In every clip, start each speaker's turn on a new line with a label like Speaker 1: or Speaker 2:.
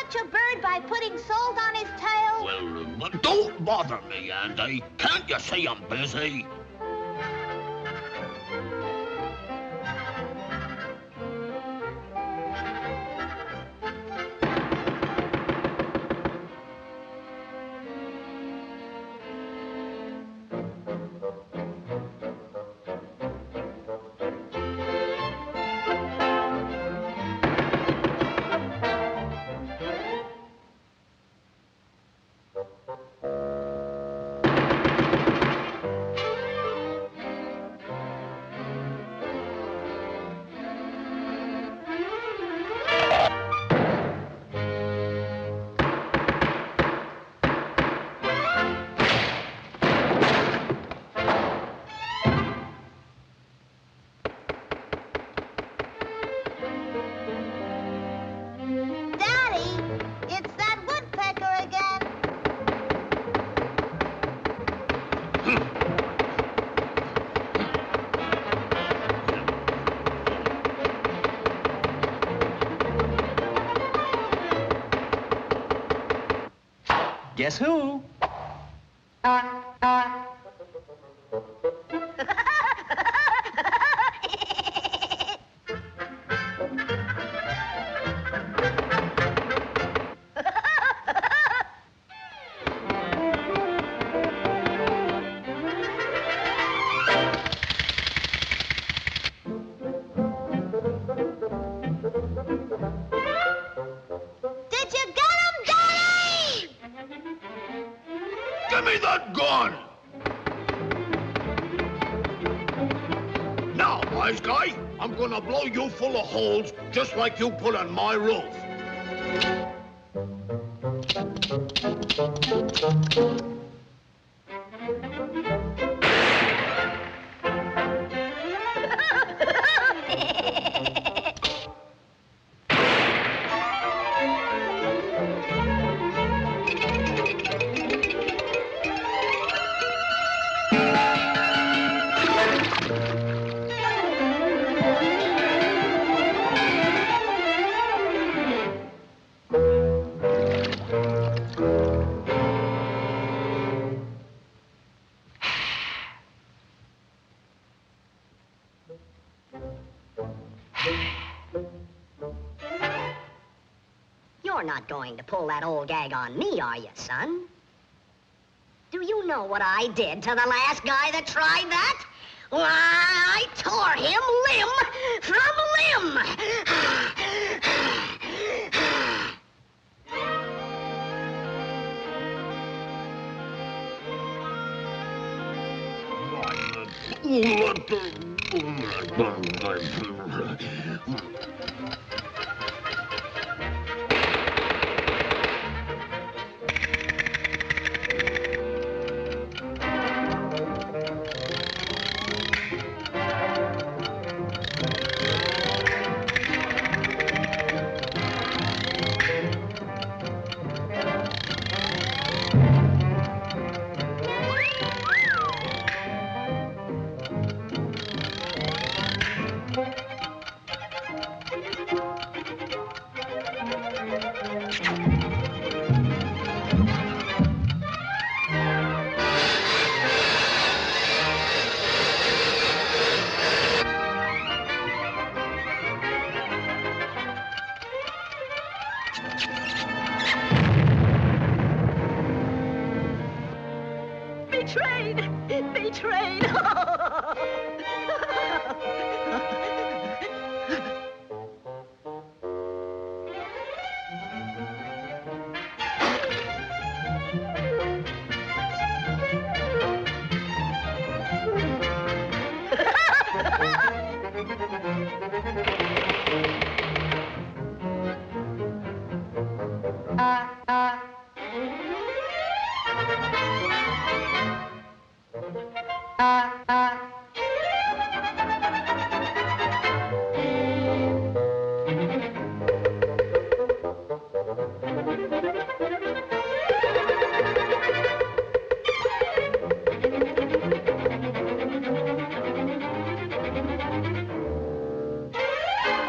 Speaker 1: catch a bird by putting salt on his tail?
Speaker 2: Well, don't bother me, Andy. Can't you see I'm busy?
Speaker 1: It's that woodpecker again.
Speaker 3: Guess who?
Speaker 1: Did you get him, Daddy?
Speaker 2: Give me that gun! Now, wise guy, I'm gonna blow you full of holes just like you put on my roof.
Speaker 4: You're not going to pull that old gag on me, are you, son? Do you know what I did to the last guy that tried that? Why, I tore him limb from limb. Betrayed! Betrayed!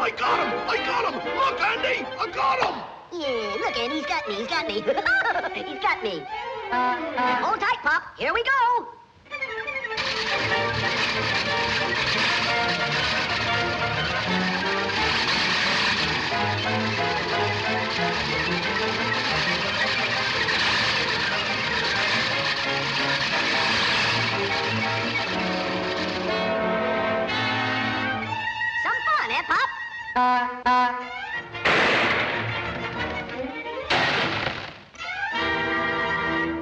Speaker 2: I got him! I got him! Look, Andy! I got him!
Speaker 4: Yeah, look, Andy, he's got me, he's got me. He's got me. Hold tight, Pop. Here we go. Some fun, eh, Pop?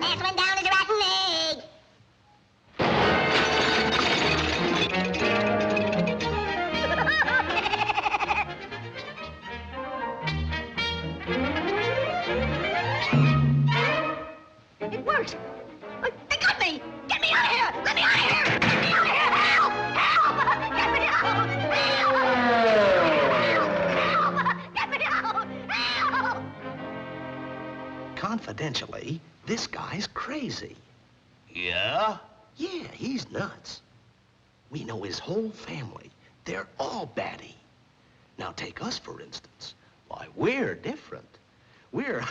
Speaker 4: Last one down is a rotten egg. It works. They got me. Get me out of here. Let me out of here. Get me out of here. Help! Help! Get me out! Help! Get me out! Help!
Speaker 3: Confidentially, this guy's crazy.
Speaker 2: Yeah?
Speaker 3: Yeah, he's nuts. We know his whole family. They're all batty. Now take us, for instance. Why, we're different. We're...